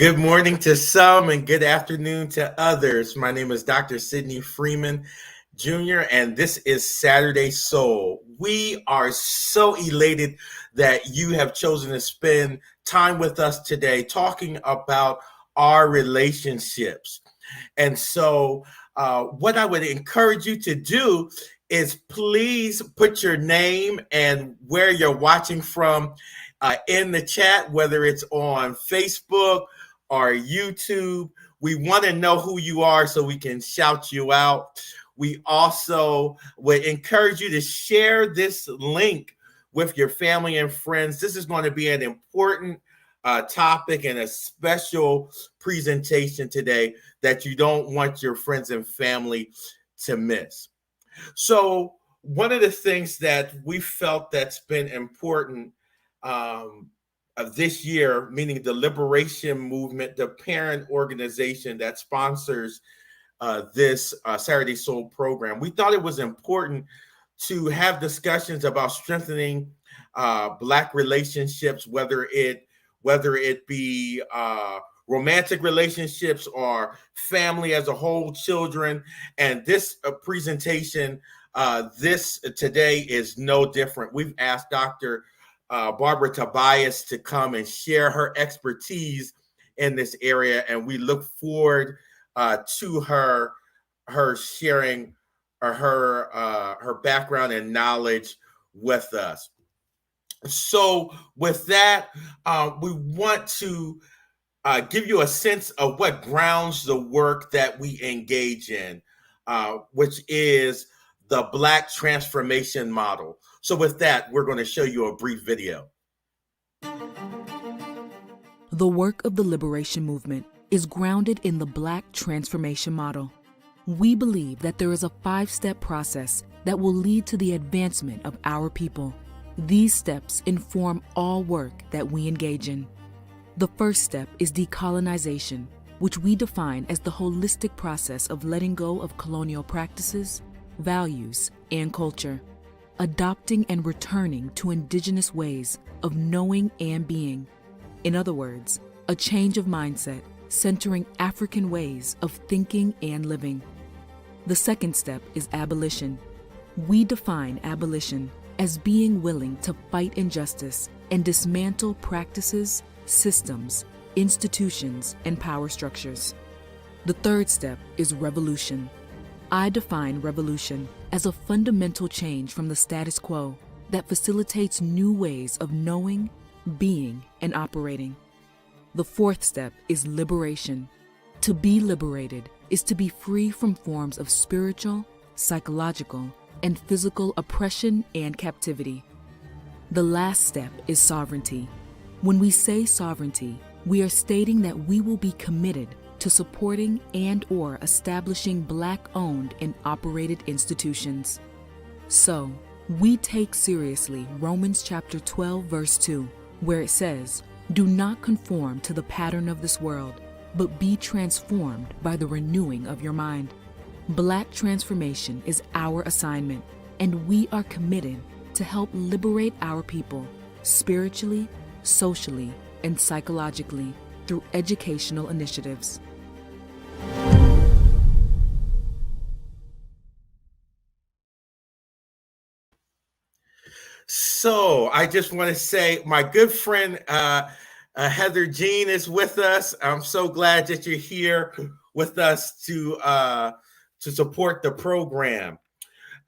Good morning to some and good afternoon to others. My name is Dr. Sidney Freeman Jr., and this is Saturday Soul. We are so elated that you have chosen to spend time with us today talking about our relationships. And so, what I would encourage you to do is please put your name and where you're watching from in the chat, whether it's on Facebook or YouTube. We want to know who you are so we can shout you out. We also would encourage you to share this link with your family and friends. This is going to be an important topic and a special presentation today that you don't want your friends and family to miss. So one of the things that we felt that's been important of this year, meaning the Liberation Movement, the parent organization that sponsors this Saturday Soul program, we thought it was important to have discussions about strengthening Black relationships, whether it be romantic relationships or family as a whole, children. And this presentation, this today is no different. We've asked Dr. Barbara Tobias to come and share her expertise in this area, and we look forward to her sharing her background and knowledge with us. So with that, we want to give you a sense of what grounds the work that we engage in, which is the Black transformation model. So with that, we're going to show you a brief video. The work of the Liberation Movement is grounded in the Black transformation model. We believe that there is a 5-step process that will lead to the advancement of our people. These steps inform all work that we engage in. The first step is decolonization, which we define as the holistic process of letting go of colonial practices, values, and culture, adopting and returning to indigenous ways of knowing and being. In other words, a change of mindset centering African ways of thinking and living. The second step is abolition. We define abolition as being willing to fight injustice and dismantle practices, systems, institutions, and power structures. The third step is revolution. I define revolution as a fundamental change from the status quo that facilitates new ways of knowing, being, and operating. The fourth step is liberation. To be liberated is to be free from forms of spiritual, psychological, and physical oppression and captivity. The last step is sovereignty. When we say sovereignty, we are stating that we will be committed to supporting and/or establishing Black-owned and operated institutions. So, we take seriously Romans chapter 12, verse 2, where it says, "Do not conform to the pattern of this world, but be transformed by the renewing of your mind." Black transformation is our assignment, and we are committed to help liberate our people spiritually, socially, and psychologically through educational initiatives. So I just want to say my good friend Heather Jean is with us. I'm so glad that you're here with us to support the program.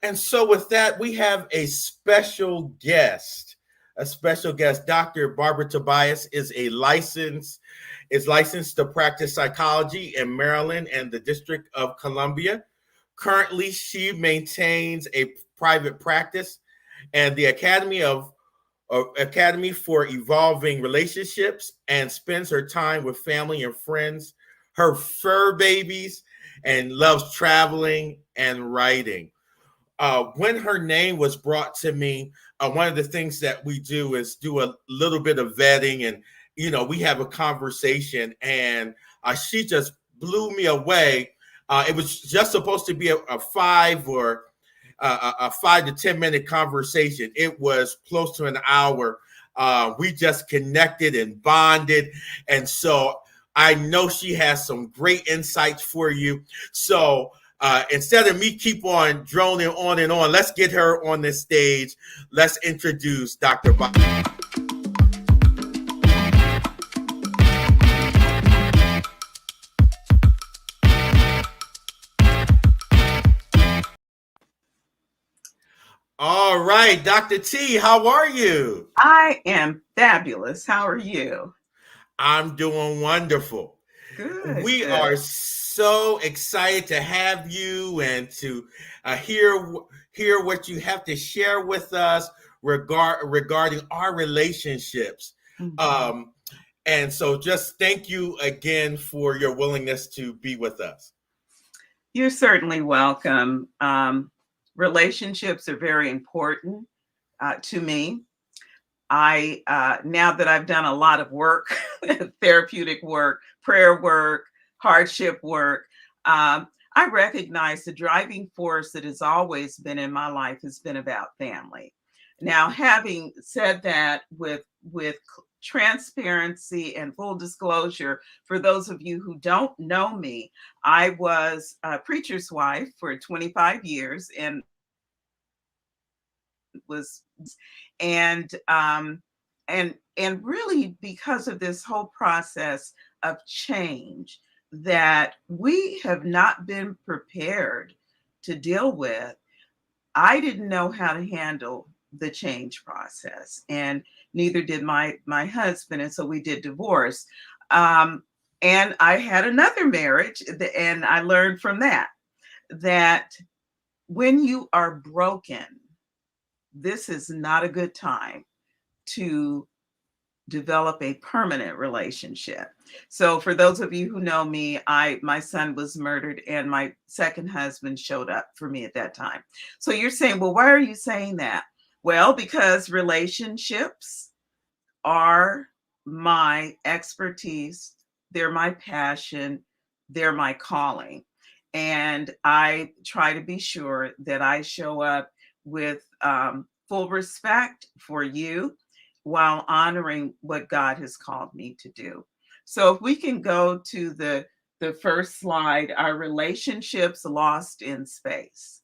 And so with that, we have a special guest. Dr. Barbara Tobias is licensed to practice psychology in Maryland and the District of Columbia. Currently, she maintains a private practice and the Academy for Evolving Relationships, and spends her time with family and friends, her fur babies, and loves traveling and writing. When her name was brought to me, one of the things that we do is do a little bit of vetting, and we have a conversation, and she just blew me away. It was just supposed to be a 5 to 10 minute conversation. It was close to an hour. We just connected and bonded, and so I know she has some great insights for you. So instead of me keep on droning on and on, let's get her on this stage. Let's introduce Dr. All right, Dr. T, how are you? I am fabulous. How are you? I'm doing wonderful. Good, We good. are so excited to have you and to hear what you have to share with us regarding our relationships. Mhm. Um, and so, just thank you again for your willingness to be with us. You're certainly welcome. Relationships are very important to me. I now that I've done a lot of work, therapeutic work, prayer work, hardship work, I recognize the driving force that has always been in my life has been about family. Now, having said that, with transparency and full disclosure, for those of you who don't know me, I was a preacher's wife for 25 years and was and and really because of this whole process of change that we have not been prepared to deal with. I didn't know how to handle the change process, and neither did my husband, and so we did divorce. um, and I had another marriage, and I learned from that when you are broken, this is not a good time to develop a permanent relationship. So for those of you who know me, my son was murdered and my second husband showed up for me at that time. So you're saying, well, why are you saying that? Well, because relationships are my expertise, they're my passion, they're my calling. And I try to be sure that I show up with full respect for you while honoring what God has called me to do. So if we can go to the first slide, our relationships lost in space.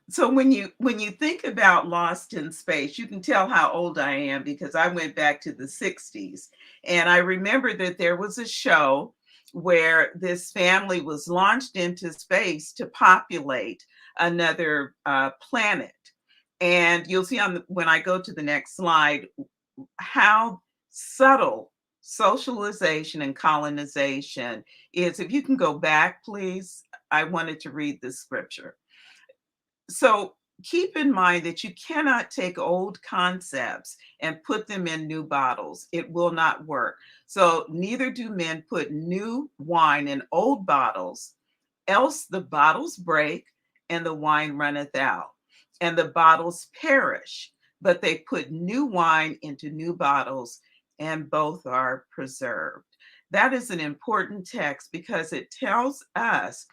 So when you think about Lost in Space, you can tell how old I am because I went back to the 60s. And I remember that there was a show where this family was launched into space to populate another planet. And you'll see when I go to the next slide how subtle socialization and colonization is. If you can go back, please, I wanted to read this scripture. So keep in mind that you cannot take old concepts and put them in new bottles. It will not work. So neither do men put new wine in old bottles, else the bottles break and the wine runneth out, and the bottles perish. But they put new wine into new bottles, and both are preserved. That is an important text because it tells us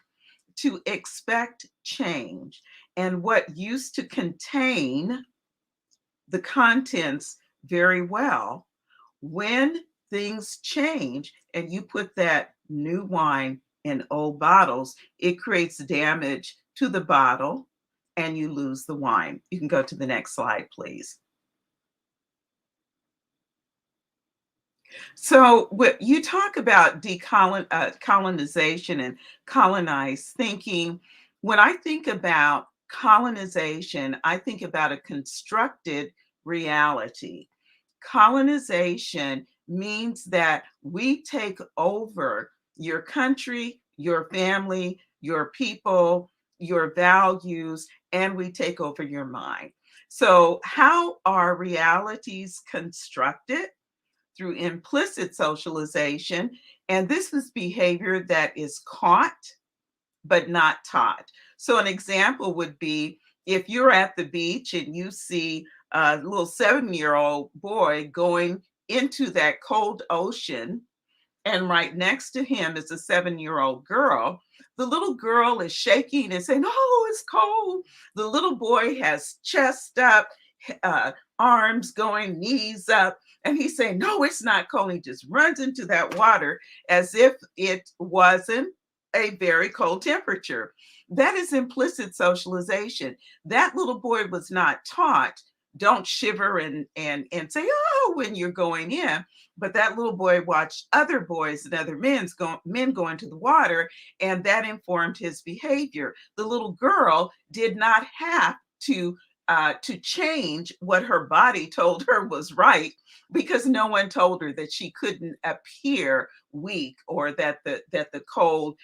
to expect change. And what used to contain the contents very well, when things change and you put that new wine in old bottles, it creates damage to the bottle and you lose the wine. You can go to the next slide, please. So, what you talk about colonization and colonized thinking, when I think about colonization, I think about a constructed reality. Colonization means that we take over your country, your family, your people, your values, and we take over your mind. So, how are realities constructed? Through implicit socialization. And this is behavior that is caught but not taught. So, an example would be if you're at the beach and you see a little 7-year-old boy going into that cold ocean, and right next to him is a 7-year-old girl. The little girl is shaking and saying, "Oh, it's cold." The little boy has chest up, arms going, knees up, And he's saying, no, it's not cold. He just runs into that water as if it wasn't a very cold temperature. That is implicit socialization. That little boy was not taught, don't shiver and say, oh, when you're going in. But that little boy watched other boys and other men go into the water, and that informed his behavior. The little girl did not have to change what her body told her was right, because no one told her that she couldn't appear weak, or that the cold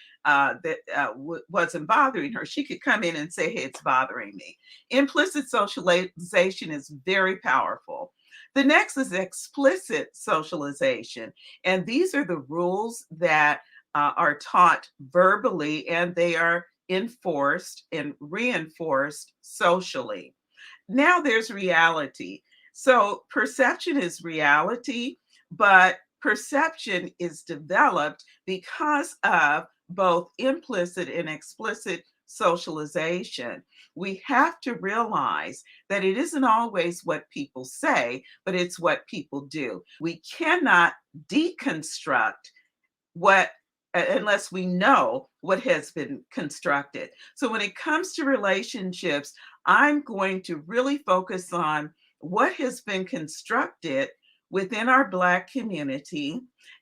wasn't bothering her. She could come in and say, hey, it's bothering me. Implicit socialization is very powerful. The next is explicit socialization. And these are the rules that are taught verbally, and they are enforced and reinforced socially. Now there's reality. So perception is reality, but perception is developed because of both implicit and explicit socialization. We have to realize that it isn't always what people say, but it's what people do. We cannot deconstruct what unless we know what has been constructed. So when it comes to relationships, I'm going to really focus on what has been constructed within our Black community.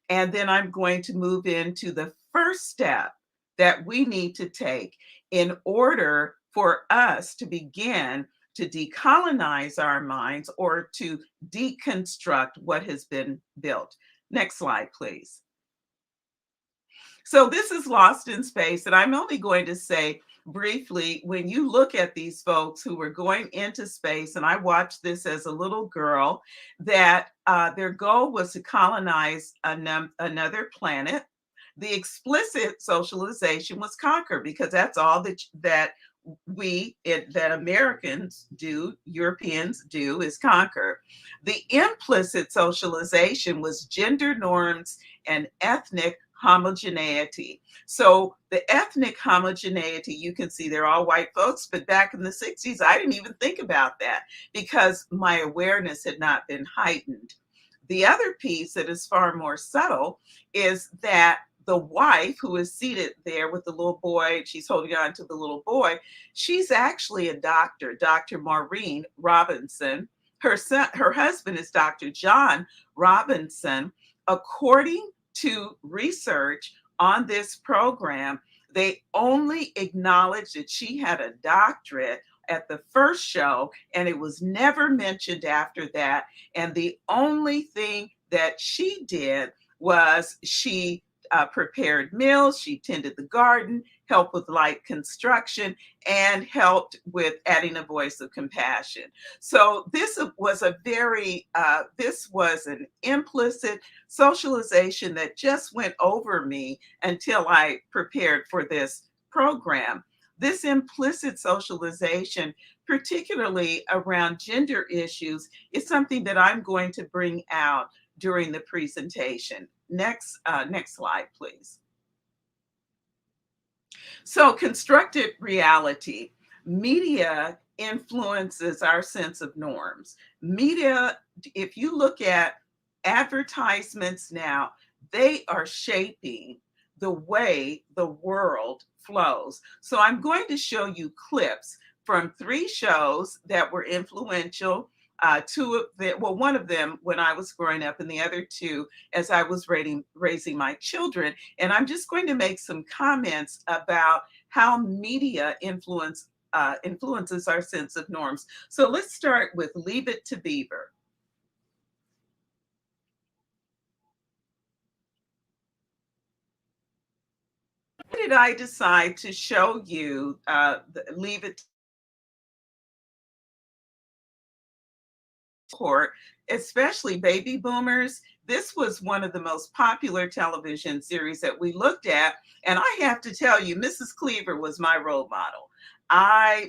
And then I'm going to move into the first step that we need to take in order for us to begin to decolonize our minds, or to deconstruct what has been built. Next slide, please. So this is Lost in Space, and I'm only going to say briefly, when you look at these folks who were going into space, and I watched this as a little girl, that their goal was to colonize another planet. The explicit socialization was conquer, because that's all that Americans do, Europeans do, is conquer. The implicit socialization was gender norms and ethnic homogeneity. So the ethnic homogeneity, you can see they're all white folks, but back in the 60s, I didn't even think about that because my awareness had not been heightened. The other piece that is far more subtle is that the wife who is seated there with the little boy, she's holding on to the little boy, she's actually a doctor, Dr. Maureen Robinson. Her husband is Dr. John Robinson. According to research on this program, they only acknowledged that she had a doctorate at the first show, and it was never mentioned after that. And the only thing that she did was she prepared meals, she tended the garden, helped with light construction, and helped with adding a voice of compassion. So this was an implicit socialization that just went over me until I prepared for this program. This implicit socialization, particularly around gender issues, is something that I'm going to bring out during the presentation. Next slide, please. So constructed reality. Media influences our sense of norms. Media, if you look at advertisements now, they are shaping the way the world flows. So I'm going to show you clips from 3 shows that were influential. One of them when I was growing up, and the other 2 as I was raising my children. And I'm just going to make some comments about how media influences our sense of norms. So let's start with Leave It to Beaver. Why did I decide to show you Leave It cohort, especially baby boomers? This was one of the most popular television series that we looked at. And I have to tell you, Mrs. Cleaver was my role model.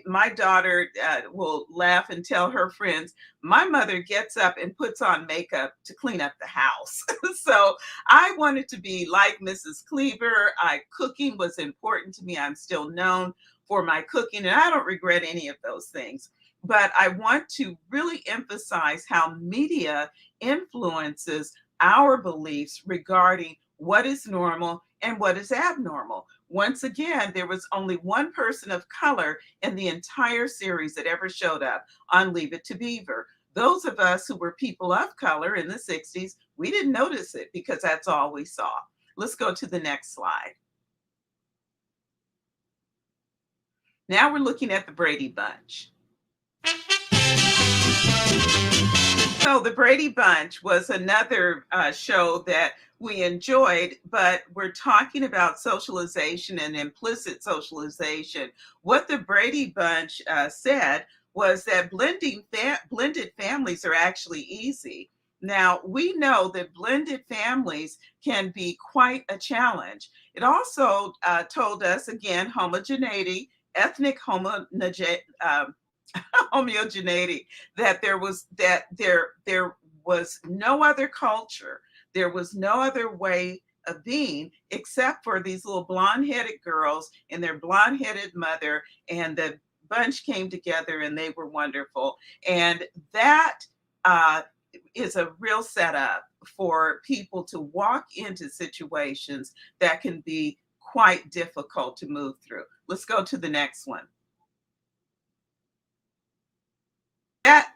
My daughter will laugh and tell her friends, my mother gets up and puts on makeup to clean up the house. So I wanted to be like Mrs. Cleaver. Cooking was important to me. I'm still known for my cooking, and I don't regret any of those things. But I want to really emphasize how media influences our beliefs regarding what is normal and what is abnormal. Once again, there was only one person of color in the entire series that ever showed up on Leave It to Beaver. Those of us who were people of color in the 60s, we didn't notice it because that's all we saw. Let's go to the next slide. Now we're looking at the Brady Bunch. So the Brady Bunch was another show that we enjoyed, but we're talking about socialization and implicit socialization. What the Brady Bunch said was that blended families are actually easy. Now, we know that blended families can be quite a challenge. It also told us, again, homogeneity, ethnic homogeneity, that there was no other culture, there was no other way of being except for these little blonde-headed girls and their blonde-headed mother, and the bunch came together and they were wonderful. And that is a real setup for people to walk into situations that can be quite difficult to move through. Let's go to the next one. That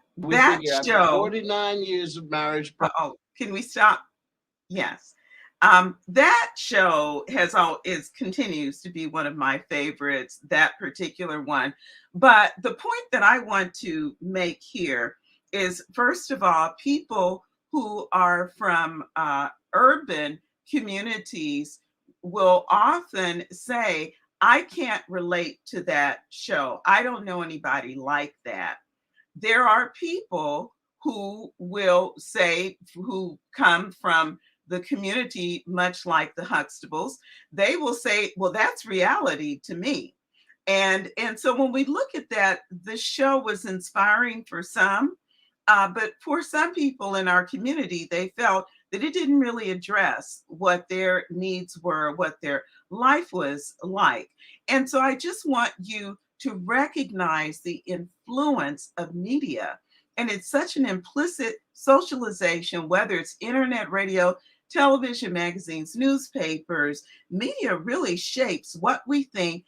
show. 49 years of marriage. Oh, can we stop? Yes. That show continues to be one of my favorites, that particular one. But the point that I want to make here is, first of all, people who are from urban communities will often say, I can't relate to that show. I don't know anybody like that. There are people who will say, who come from the community, much like the Huxtables, they will say, well, that's reality to me. And so when we look at that, the show was inspiring for some, but for some people in our community, they felt that it didn't really address what their needs were, what their life was like. And so I just want you to recognize the influence of media. And it's such an implicit socialization, whether it's internet, radio, television, magazines, newspapers. Media really shapes what we think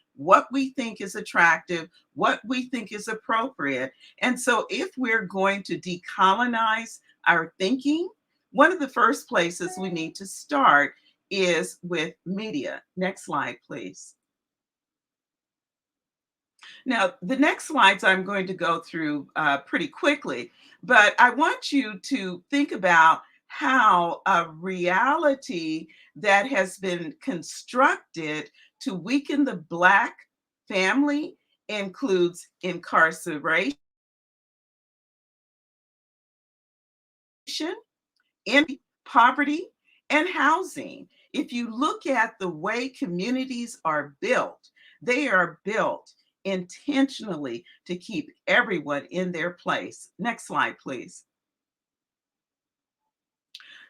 is attractive, what we think is appropriate. And so if we're going to decolonize our thinking, one of the first places we need to start is with media. Next slide, please. Now, the next slides I'm going to go through pretty quickly, but I want you to think about how a reality that has been constructed to weaken the Black family includes incarceration, in poverty, and housing. If you look at the way communities are built, they are built intentionally to keep everyone in their place. Next slide, please.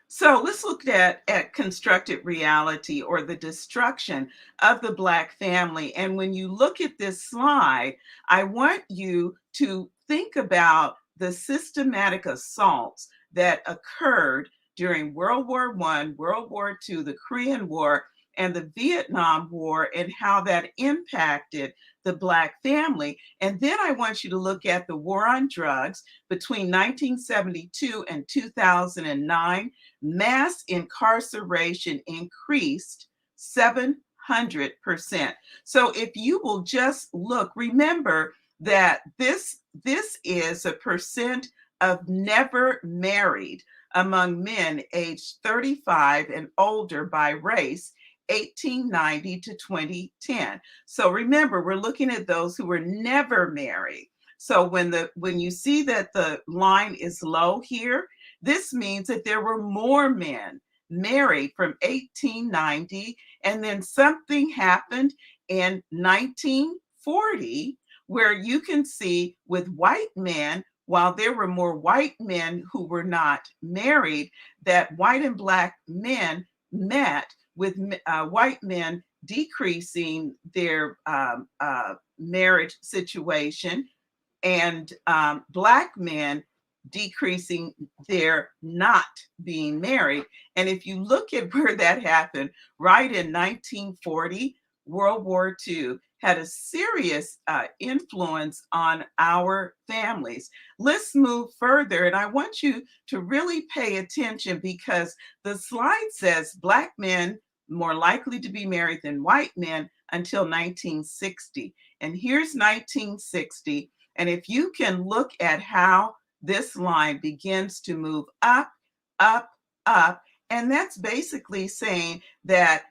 So let's look at constructed reality, or the destruction of the Black family. And when you look at this slide, I want you to think about the systematic assaults that occurred during World War I, World War II, the Korean War, and the Vietnam War, and how that impacted the Black family. And then I want you to look at the war on drugs between 1972 and 2009. Mass incarceration increased 700%. So if you will just look, remember that this is a percent of never married among men aged 35 and older by race, 1890 to 2010. So remember, we're looking at those who were never married. So when you see that the line is low here, this means that there were more men married from 1890, and then something happened in 1940 where you can see with white men, while there were more white men who were not married, that white and Black men met, with white men decreasing their marriage situation, and Black men decreasing their not being married. And if you look at where that happened, right in 1940, World War II had a serious influence on our families. Let's move further, and I want you to really pay attention because the slide says Black men more likely to be married than white men until 1960. And here's 1960. And if you can look at how this line begins to move up, up, up, and that's basically saying that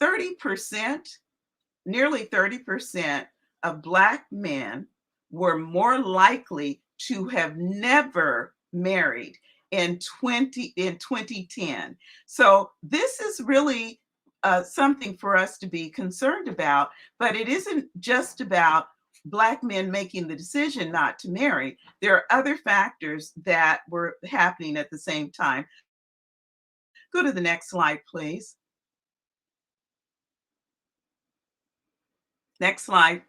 30%, nearly 30% of Black men were more likely to have never married in 2010. So this is really something for us to be concerned about, but it isn't just about Black men making the decision not to marry. There are other factors that were happening at the same time. Go to the next slide, please. Next slide.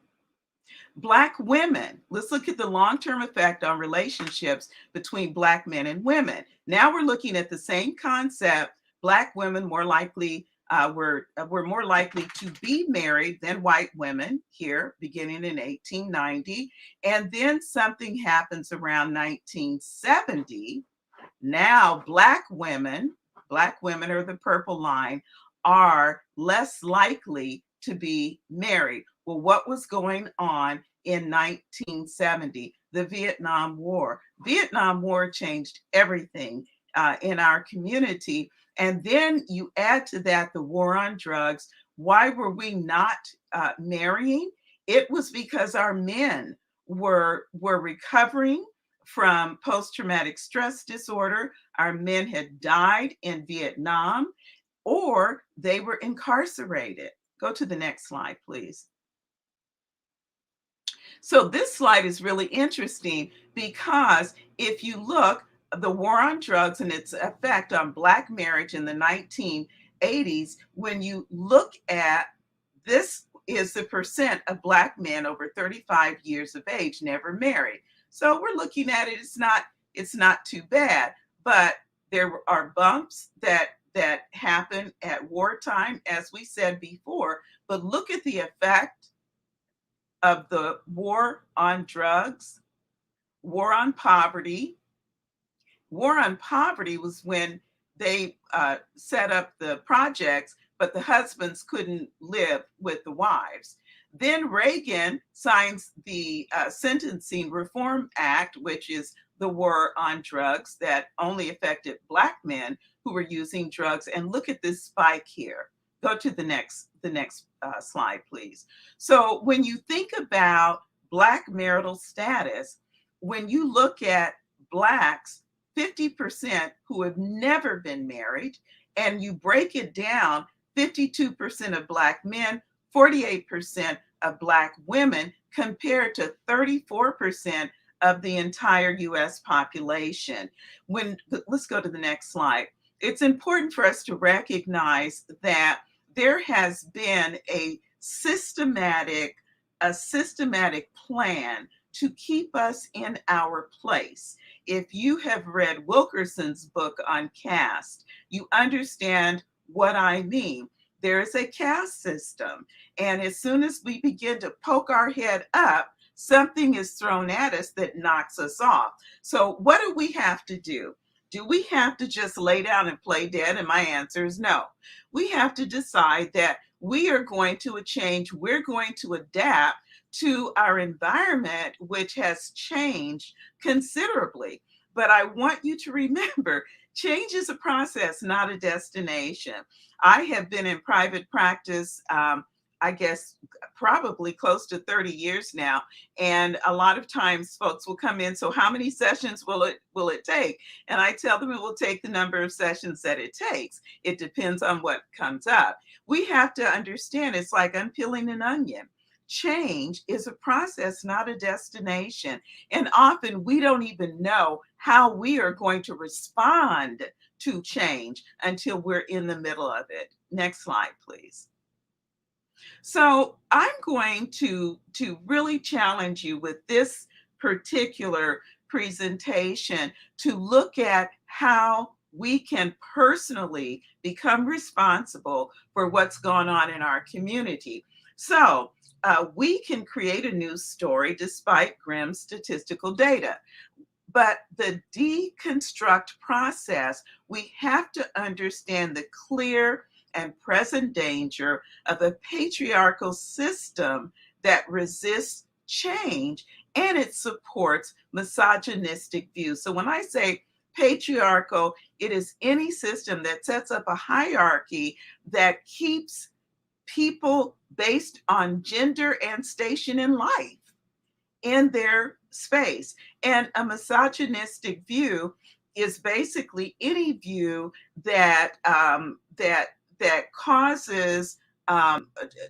Black women. Let's look at the long-term effect on relationships between Black men and women. Now we're looking at the same concept. Black women more likely were more likely to be married than white women here, beginning in 1890, and then something happens around 1970. Now Black women are the purple line, are less likely to be married. Well, what was going on in 1970? The Vietnam War. Vietnam War changed everything in our community. And then you add to that the war on drugs. Why were we not marrying? It was because our men were recovering from post-traumatic stress disorder. Our men had died in Vietnam, or they were incarcerated. Go to the next slide, please. So this slide is really interesting because if you look, the war on drugs and its effect on Black marriage in the 1980s, when you look at this, is the percent of Black men over 35 years of age never married. So we're looking at it, it's not too bad, but there are bumps that happen at wartime, as we said before. But look at the effect of the war on drugs, war on poverty. War on poverty was when they set up the projects, but the husbands couldn't live with the wives. Then Reagan signs the Sentencing Reform Act, which is the war on drugs that only affected Black men who were using drugs. And look at this spike here. Go to the next slide, please. So when you think about Black marital status, when you look at Blacks, 50% who have never been married, and you break it down, 52% of Black men, 48% of Black women, compared to 34% of the entire US population. Let's go to the next slide. It's important for us to recognize that there has been a systematic plan to keep us in our place. If you have read Wilkerson's book on caste, you understand what I mean. There is a caste system, and as soon as we begin to poke our head up, something is thrown at us that knocks us off. So what do we have to do? Do we have to just lay down and play dead? And my answer is no. We have to decide that we are going to change, we're going to adapt to our environment, which has changed considerably. But I want you to remember, change is a process, not a destination. I have been in private practice, I guess, probably close to 30 years now. And a lot of times folks will come in, so how many sessions will it take? And I tell them it will take the number of sessions that it takes. It depends on what comes up. We have to understand it's like unpeeling an onion. Change is a process, not a destination. And often we don't even know how we are going to respond to change until we're in the middle of it. Next slide, please. So I'm going to really challenge you with this particular presentation to look at how we can personally become responsible for what's going on in our community. So we can create a news story despite grim statistical data. But the deconstruct process, we have to understand the clear and present danger of a patriarchal system that resists change and it supports misogynistic views. So when I say patriarchal, it is any system that sets up a hierarchy that keeps people based on gender and station in life in their space. And a misogynistic view is basically any view that that causes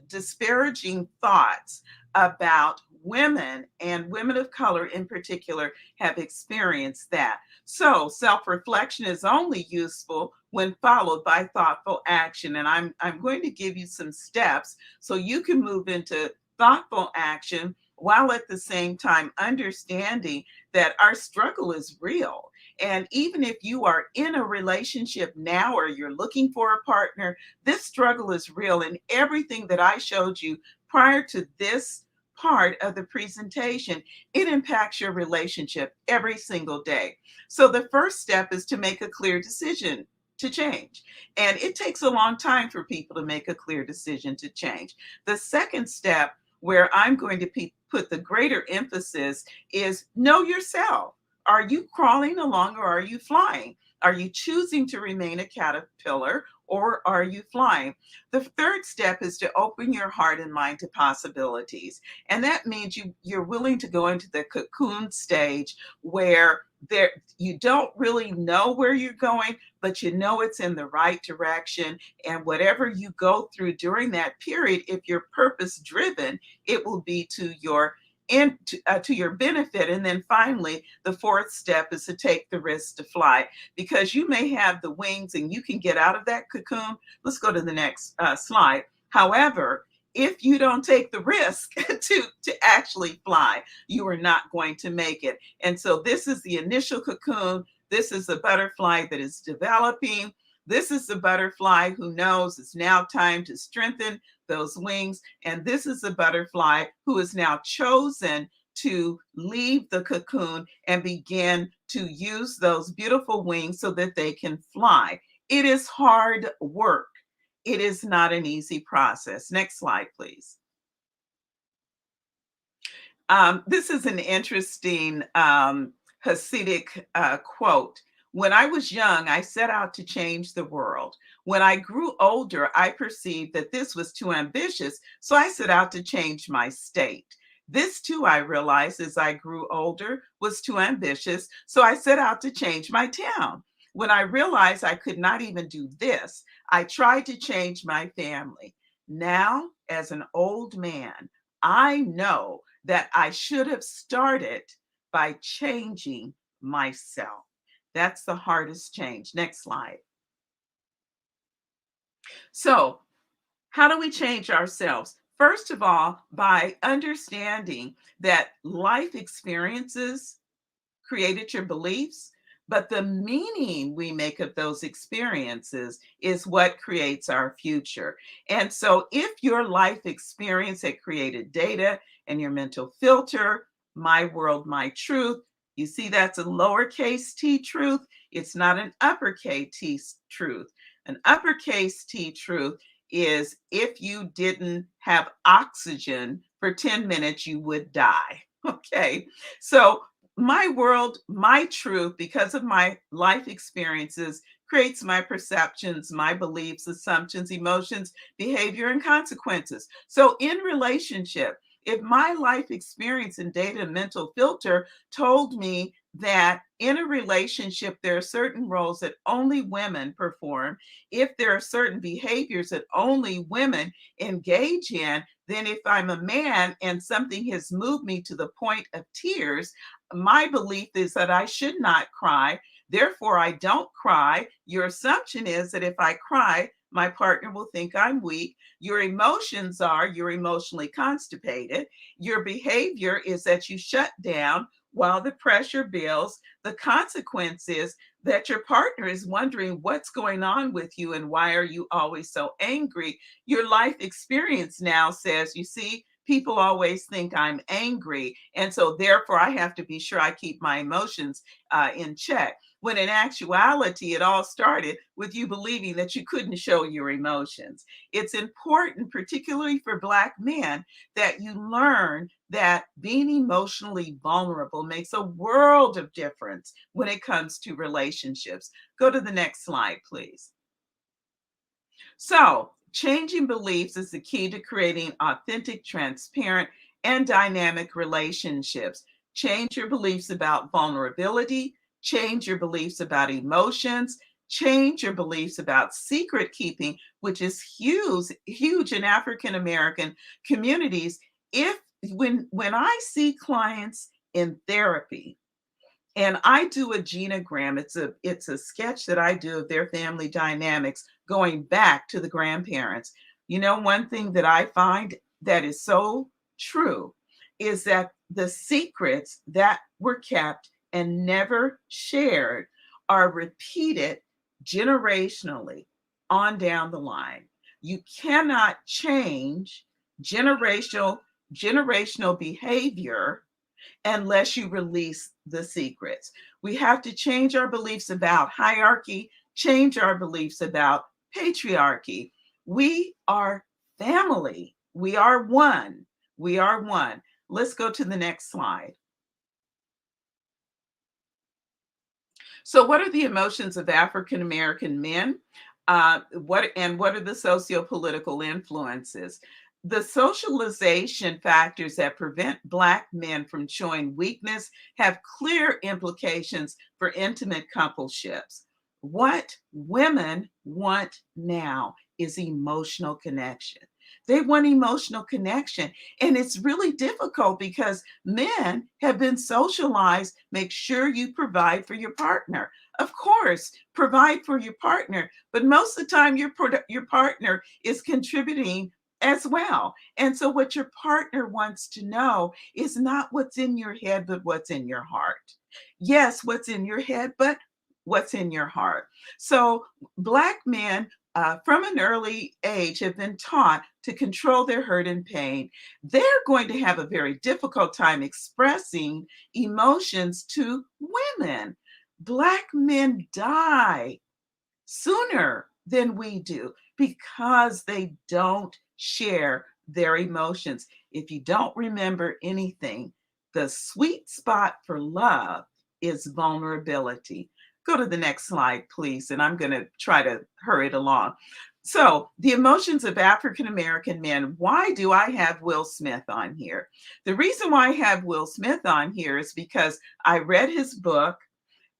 disparaging thoughts about women, and women of color in particular have experienced that. So self-reflection is only useful when followed by thoughtful action. And I'm going to give you some steps so you can move into thoughtful action while at the same time understanding that our struggle is real. And even if you are in a relationship now or you're looking for a partner, this struggle is real. And everything that I showed you prior to this part of the presentation, it impacts your relationship every single day. So the first step is to make a clear decision to change. And it takes a long time for people to make a clear decision to change. The second step, where I'm going to put the greater emphasis, is know yourself. Are you crawling along or are you flying? Are you choosing to remain a caterpillar or are you flying? The third step is to open your heart and mind to possibilities. And that means you're willing to go into the cocoon stage where you don't really know where you're going, but you know it's in the right direction. And whatever you go through during that period, if you're purpose driven, it will be to your to your benefit. And then finally, the fourth step is to take the risk to fly, because you may have the wings and you can get out of that cocoon. Let's go to the next slide. However, if you don't take the risk to actually fly, you are not going to make it. And so this is the initial cocoon. This is the butterfly that is developing. This is the butterfly who knows it's now time to strengthen those wings. And this is the butterfly who is now chosen to leave the cocoon and begin to use those beautiful wings so that they can fly. It is hard work. It is not an easy process. Next slide, please. This is an interesting Hasidic quote. When I was young, I set out to change the world. When I grew older, I perceived that this was too ambitious, so I set out to change my state. This too, I realized as I grew older, was too ambitious, so I set out to change my town. When I realized I could not even do this, I tried to change my family. Now, as an old man, I know that I should have started by changing myself. That's the hardest change. Next slide. So, how do we change ourselves? First of all, by understanding that life experiences created your beliefs, but the meaning we make of those experiences is what creates our future. And so if your life experience had created data and your mental filter, my world, my truth, you see that's a lowercase t truth. It's not an uppercase t truth. An uppercase t truth is if you didn't have oxygen for 10 minutes, you would die. Okay. So my world, my truth, because of my life experiences, creates my perceptions, my beliefs, assumptions, emotions, behavior, and consequences. So in relationship, if my life experience and data and mental filter told me that in a relationship, there are certain roles that only women perform, if there are certain behaviors that only women engage in, then if I'm a man and something has moved me to the point of tears, my belief is that I should not cry. Therefore, I don't cry. Your assumption is that if I cry, my partner will think I'm weak. Your emotions are you're emotionally constipated. Your behavior is that you shut down while the pressure builds, the consequence is that your partner is wondering what's going on with you and why are you always so angry. Your life experience now says, you see, people always think I'm angry, and so therefore I have to be sure I keep my emotions in check. When in actuality, it all started with you believing that you couldn't show your emotions. It's important, particularly for Black men, that you learn that being emotionally vulnerable makes a world of difference when it comes to relationships. Go to the next slide, please. So, changing beliefs is the key to creating authentic, transparent, and dynamic relationships. Change your beliefs about vulnerability, change your beliefs about emotions, change your beliefs about secret keeping, which is huge in African American communities. If when I see clients in therapy, and I do a genogram. It's a sketch that I do of their family dynamics going back to the grandparents. You know, one thing that I find that is so true is that the secrets that were kept and never shared are repeated generationally on down the line. You cannot change generational behavior unless you release the secrets. We have to change our beliefs about hierarchy, change our beliefs about patriarchy. We are family. We are one. We are one. Let's go to the next slide. So, what are the emotions of African American men? What are the socio-political influences? The socialization factors that prevent Black men from showing weakness have clear implications for intimate coupleships. What women want now is emotional connection. They want emotional connection. And it's really difficult because men have been socialized. Make sure you provide for your partner. Of course, provide for your partner, but most of the time your partner is contributing as well. And so what your partner wants to know is not what's in your head, but what's in your heart. Yes, what's in your head, but what's in your heart. So Black men from an early age have been taught to control their hurt and pain. They're going to have a very difficult time expressing emotions to women. Black men die sooner than we do because they don't share their emotions. If you don't remember anything, the sweet spot for love is vulnerability. Go to the next slide, please, and I'm going to try to hurry it along. So, the emotions of African American men. Why do I have Will Smith on here? The reason why I have Will Smith on here is because I read his book,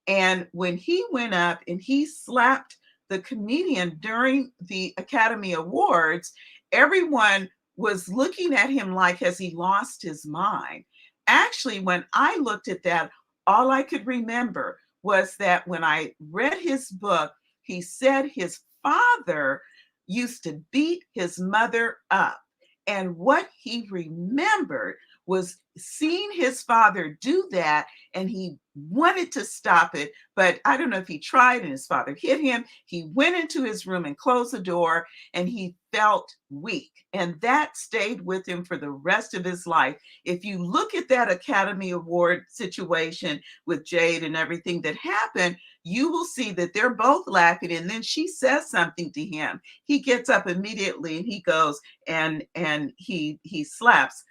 and when he went up and he slapped the comedian during the Academy Awards, everyone was looking at him like, has he lost his mind? Actually, when I looked at that, all I could remember was that when I read his book, he said his father used to beat his mother up. And what he remembered was seeing his father do that, and he wanted to stop it, but I don't know if he tried and his father hit him. He went into his room and closed the door, and he felt weak. And that stayed with him for the rest of his life. If you look at that Academy Award situation with Jade and everything that happened, you will see that they're both laughing. And then she says something to him. He gets up immediately and he goes and he slaps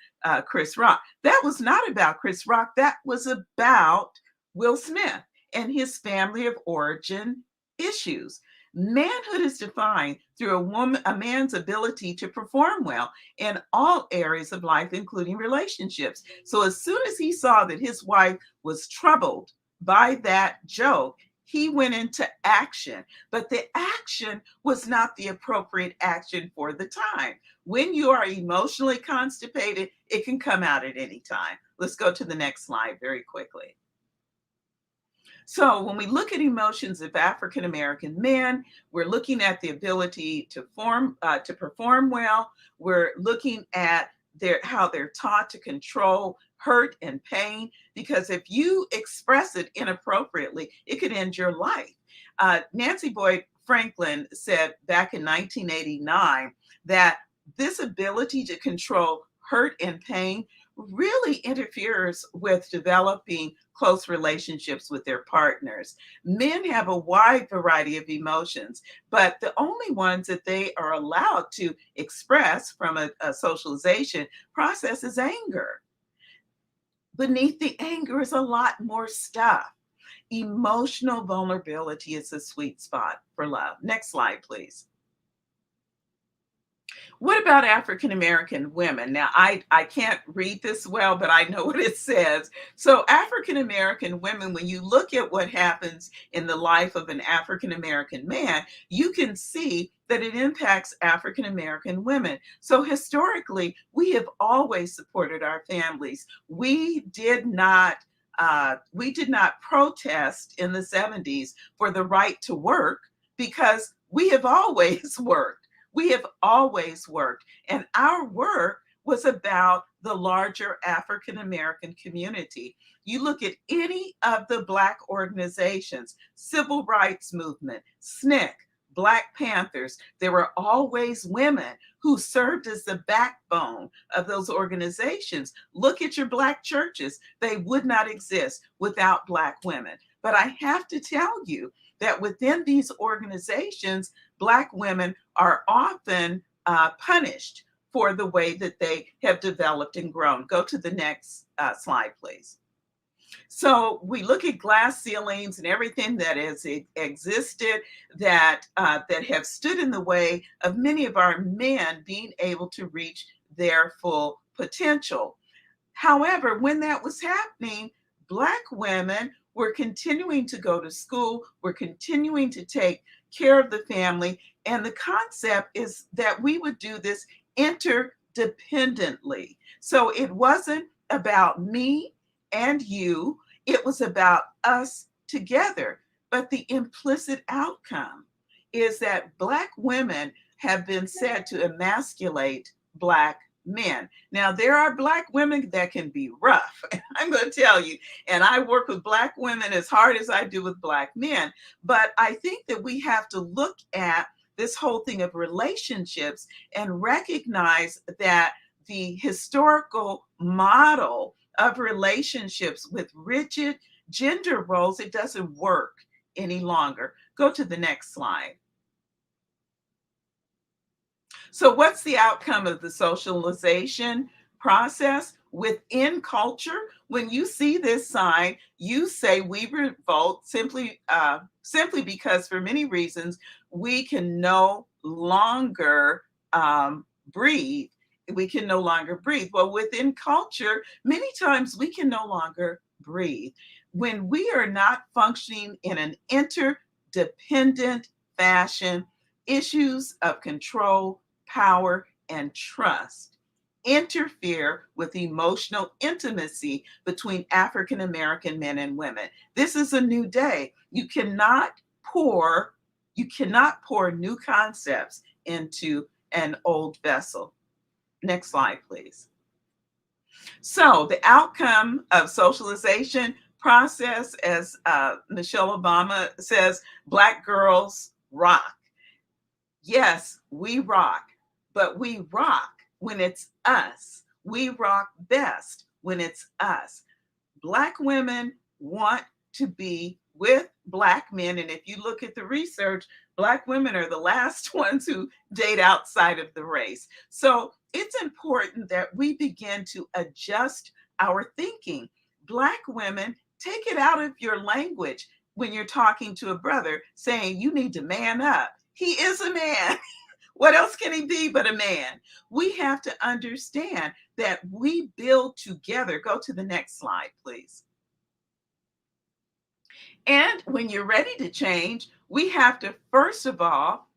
Chris Rock. That was not about Chris Rock. That was about Will Smith and his family of origin issues. Manhood is defined through a man's ability to perform well in all areas of life, including relationships. So as soon as he saw that his wife was troubled by that joke, he went into action. But the action was not the appropriate action for the time. When you are emotionally constipated, it can come out at any time. Let's go to the next slide very quickly. So when we look at emotions of African American men, we're looking at the ability to perform well. We're looking at how they're taught to control hurt and pain, because if you express it inappropriately, it could end your life. Nancy Boyd Franklin said back in 1989 that this ability to control hurt and pain really interferes with developing close relationships with their partners. Men have a wide variety of emotions, but the only ones that they are allowed to express from a socialization process is anger. Beneath the anger is a lot more stuff. Emotional vulnerability is a sweet spot for love. Next slide, please. What about African American women? Now, I can't read this well, but I know what it says. So, African American women, when you look at what happens in the life of an African American man, you can see that it impacts African American women. So, historically, we have always supported our families. We did not protest in the 70s for the right to work because we have always worked. We have always worked, and our work was about the larger African American community. You look at any of the Black organizations, Civil Rights Movement, SNCC, Black Panthers, there were always women who served as the backbone of those organizations. Look at your Black churches. They would not exist without Black women. But I have to tell you that within these organizations, Black women are often punished for the way that they have developed and grown. Go to the next slide, please. So we look at glass ceilings and everything that has existed that have stood in the way of many of our men being able to reach their full potential. However, when that was happening, Black women were continuing to go to school, were continuing to take care of the family. And the concept is that we would do this interdependently. So it wasn't about me and you, it was about us together. But the implicit outcome is that Black women have been said to emasculate Black men. Now, there are Black women that can be rough, I'm going to tell you, and I work with Black women as hard as I do with Black men. But I think that we have to look at this whole thing of relationships and recognize that the historical model of relationships with rigid gender roles, it doesn't work any longer. Go to the next slide. So what's the outcome of the socialization process within culture? When you see this sign, you say we revolt simply because for many reasons, we can no longer breathe. We can no longer breathe. Well, within culture, many times we can no longer breathe. When we are not functioning in an interdependent fashion, issues of control, power, and trust interfere with emotional intimacy between African American men and women. This is a new day. You cannot pour new concepts into an old vessel. Next slide, please. So the outcome of socialization process, as Michelle Obama says, Black girls rock. Yes, we rock, but we rock when it's us. We rock best when it's us. Black women want to be with Black men. And if you look at the research, Black women are the last ones who date outside of the race. So it's important that we begin to adjust our thinking. Black women, take it out of your language when you're talking to a brother saying you need to man up. He is a man. What else can he be but a man? We have to understand that we build together. Go to the next slide, please. And when you're ready to change, we have to, first of all,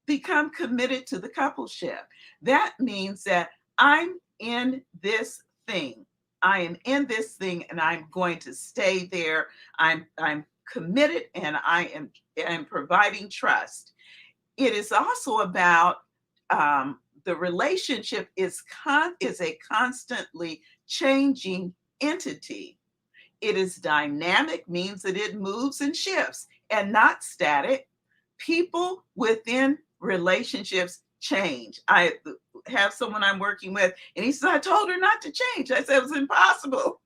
become committed to the coupleship. That means that I'm in this thing. I am in this thing and I'm going to stay there. I'm committed and I am providing trust. It is also about the relationship is a constantly changing entity. It is dynamic, means that it moves and shifts and not static. People within relationships change. I have someone I'm working with, and he says, I told her not to change. I said it was impossible.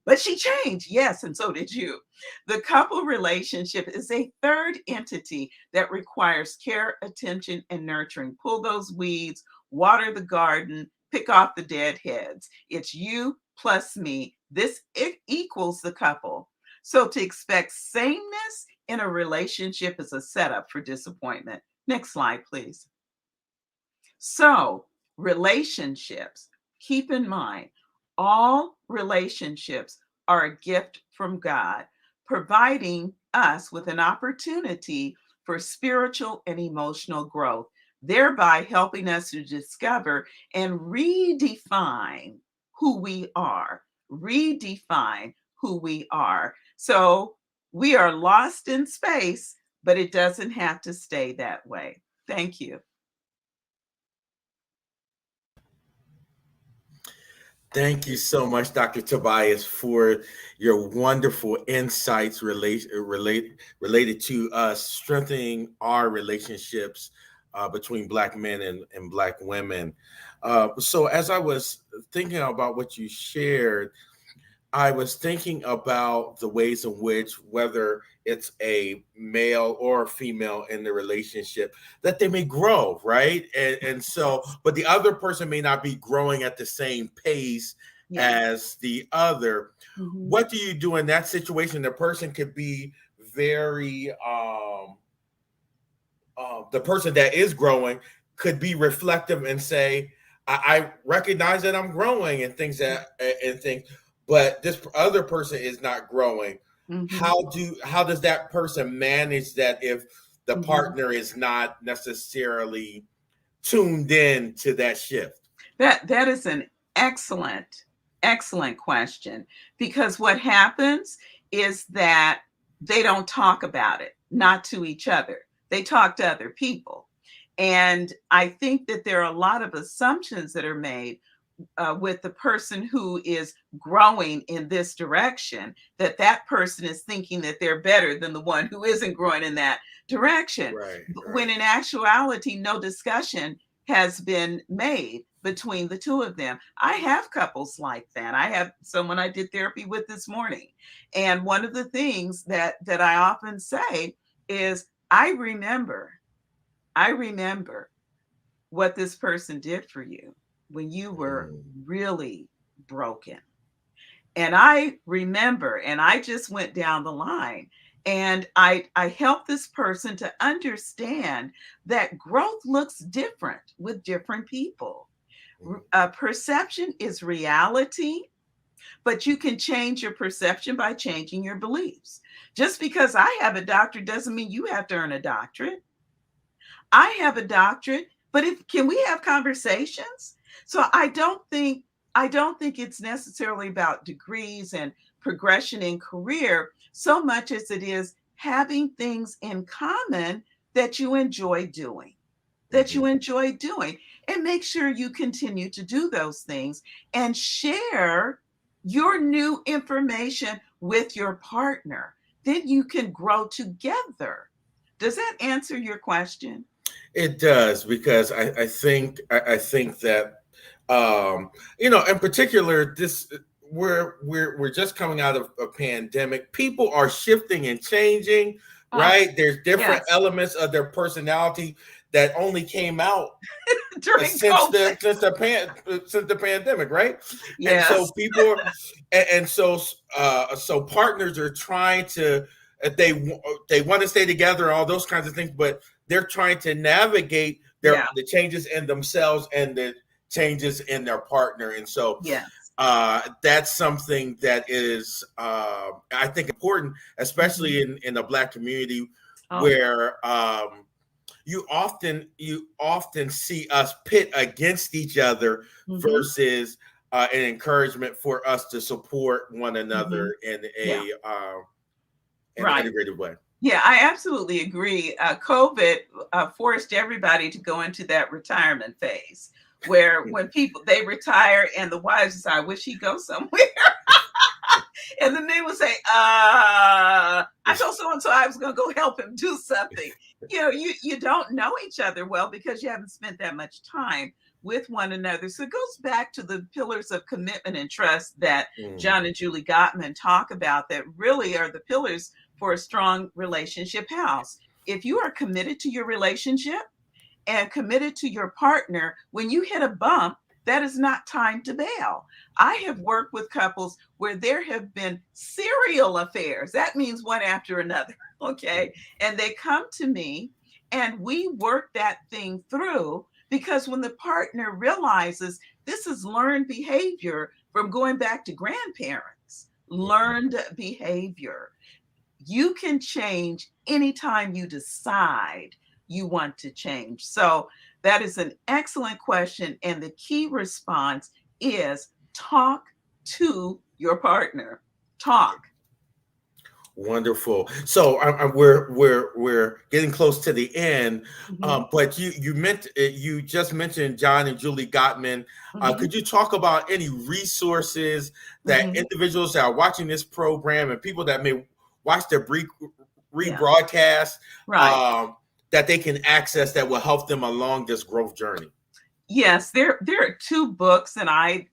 But she changed. Yes, and so did you. The couple relationship is a third entity that requires care, attention, and nurturing. Pull those weeds, water the garden, pick off the dead heads. It's you plus me. This it equals the couple. So to expect sameness in a relationship is a setup for disappointment. Next slide, please. So, relationships, keep in mind, all relationships are a gift from God, providing us with an opportunity for spiritual and emotional growth, thereby helping us to discover and redefine who we are. Redefine who we are. So, we are lost in space, but it doesn't have to stay that way. Thank you. Thank you so much, Dr. Tobias, for your wonderful insights related to us strengthening our relationships between Black men and Black women. So, as I was thinking about what you shared, I was thinking about the ways in which, whether it's a male or a female in the relationship, that they may grow, right? And so, but the other person may not be growing at the same pace as the other. Mhm. What do you do in that situation? The person could be very, the person that is growing could be reflective and say, I recognize that I'm growing and things but this other person is not growing. Mhm. How does that person manage that if the Mhm. partner is not necessarily tuned in to that shift? That is an excellent question, because what happens is that they don't talk about it, not to each other. They talk to other people. And I think that there are a lot of assumptions that are made with the person who is growing in this direction, that that person is thinking that they're better than the one who isn't growing in that direction. Right. When in actuality, no discussion has been made between the two of them. I have couples like that. I have someone I did therapy with this morning. And one of the things that I often say is, I remember what this person did for you when you were really broken. And I remember, and I just went down the line, and I helped this person to understand that growth looks different with different people. Perception is reality, but you can change your perception by changing your beliefs. Just because I have a doctorate doesn't mean you have to earn a doctorate. I have a doctorate, but if can we have conversations? So I don't think it's necessarily about degrees and progression in career so much as it is having things in common that you enjoy doing. And make sure you continue to do those things and share your new information with your partner. Then you can grow together. Does that answer your question? It does, because I think that in particular, this we're just coming out of a pandemic. People are shifting and changing, right? There's different Yes. elements of their personality that only came out During COVID. since the pandemic, right? And Yes. so people, and so so partners are trying to, they want to stay together, all those kinds of things, but they're trying to navigate the changes in themselves and the changes in their partner. And so Yes. that's something that is I think important, especially in the Black community, where you often see us pit against each other versus an encouragement for us to support one another in a an integrated way. Yeah, I absolutely agree. COVID forced everybody to go into that retirement phase where when they retire and the wives say, I wish he'd go somewhere. And the men would say, I told so and so I was going to go help him do something. You don't know each other well because you haven't spent that much time with one another. So it goes back to the pillars of commitment and trust that John and Julie Gottman talk about that really are the pillars for a strong relationship house. If you are committed to your relationship and committed to your partner, when you hit a bump, that is not time to bail. I have worked with couples where there have been serial affairs. That means one after another, okay? And they come to me and we work that thing through because when the partner realizes this is learned behavior from going back to grandparents, learned behavior, you can change anytime you decide you want to change. So that is an excellent question. And the key response is talk to your partner. Talk. Wonderful. So we're getting close to the end, but you just mentioned John and Julie Gottman. Could you talk about any resources that individuals that are watching this program and people that may watch the rebroadcast that they can access that will help them along this growth journey? Yes, there are two books that I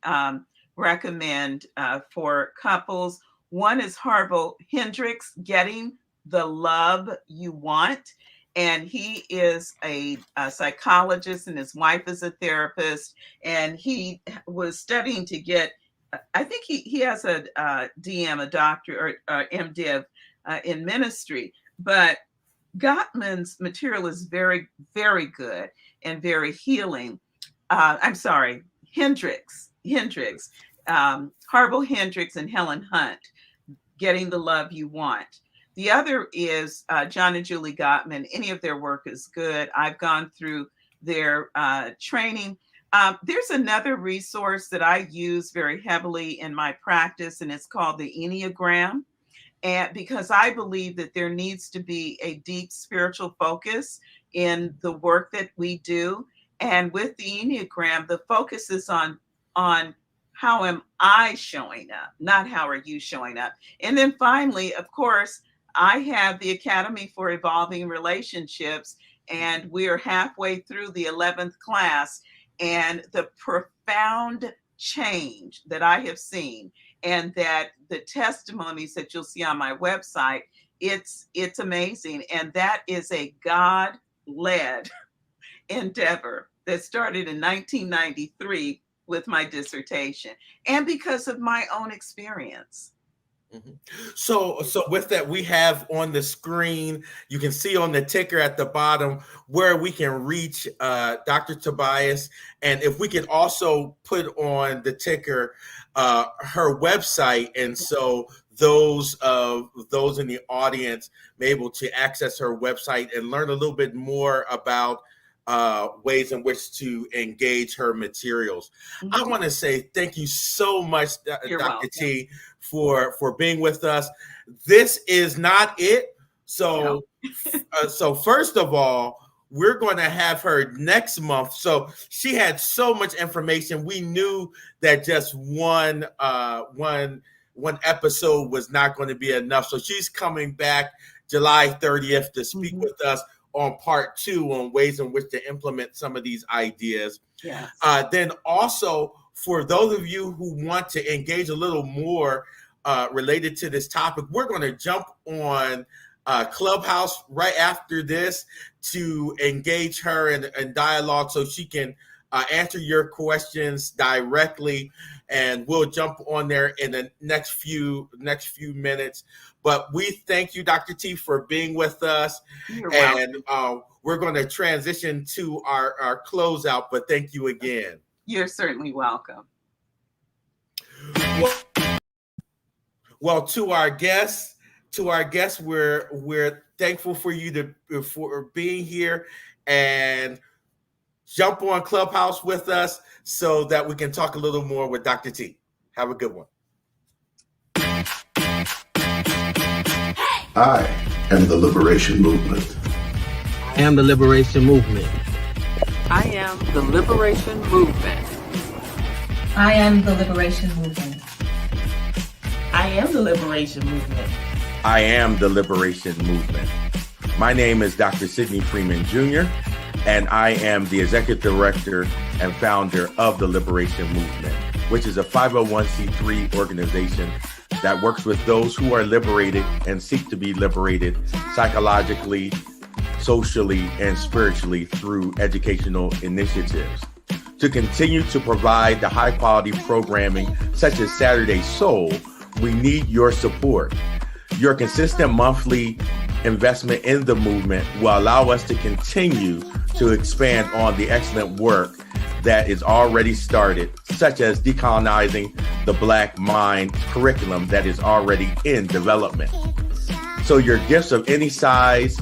recommend for couples. One is Harville Hendrix, Getting the Love You Want. And he is a psychologist and his wife is a therapist. And he was studying to get, I think he has a DM, a doctor or MDiv in ministry. But Gottman's material is very, very good and very healing. I'm sorry, Hendrix, Harville Hendrix and Helen Hunt, Getting the Love You Want. The other is John and Julie Gottman. Any of their work is good. I've gone through their training. There's another resource that I use very heavily in my practice, and it's called the Enneagram. And because I believe that there needs to be a deep spiritual focus in the work that we do. And with the Enneagram, the focus is on how am I showing up, not how are you showing up. And then finally, of course, I have the Academy for Evolving Relationships, and we're halfway through the 11th class. And the profound change that I have seen, and that the testimonies that you'll see on my website, it's amazing. And that is a God-led endeavor that started in 1993 with my dissertation and because of my own experience. So with that, we have on the screen, you can see on the ticker at the bottom where we can reach Dr. Tobias. And if we could also put on the ticker her website, and so those in the audience may be able to access her website and learn a little bit more about ways in which to engage her materials. I want to say thank you so much, Dr. T, for being with us. This is not it. So, so first of all, we're going to have her next month. So she had so much information. We knew that just one episode was not going to be enough. So she's coming back July 30th to speak with us on part 2 on ways in which to implement some of these ideas. Yes. Then also for those of you who want to engage a little more related to this topic, we're going to jump on Clubhouse right after this to engage her in dialogue so she can answer your questions directly, and we'll jump on there in the next few minutes. But we thank you, Dr. T, for being with us. You're welcome. And we're going to transition to our closeout, but thank you again. You're certainly welcome. Well, to our guests, we're thankful for you for being here, and jump on Clubhouse with us so that we can talk a little more with Dr. T. Have a good one. Hi, and the liberation movement. I am the liberation movement. I am the liberation movement. I am the liberation movement. I am the liberation movement. I am the liberation movement. My name is Dr. Sidney Freeman Jr., and I am the executive director and founder of the Liberation Movement, which is a 501c3 organization that works with those who are liberated and seek to be liberated psychologically, socially, and spiritually through educational initiatives. To continue to provide the high quality programming such as Saturday Soul, we need your support. Your consistent monthly investment in the movement will allow us to continue to expand on the excellent work that is already started, such as decolonizing the Black mind curriculum that is already in development. So your gifts of any size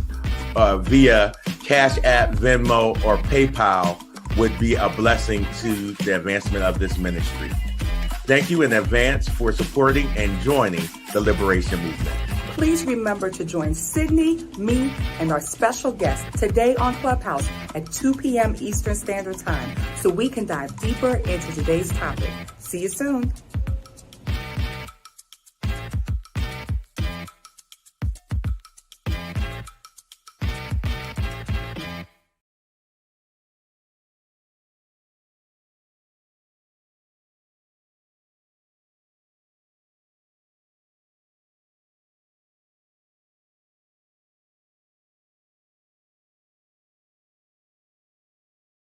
via Cash App, Venmo, or PayPal would be a blessing to the advancement of this ministry. Thank you in advance for supporting and joining the Liberation Movement. Please remember to join Sydney, me, and our special guest today on Clubhouse at 2 p.m. Eastern Standard Time so we can dive deeper into today's topic. See you soon.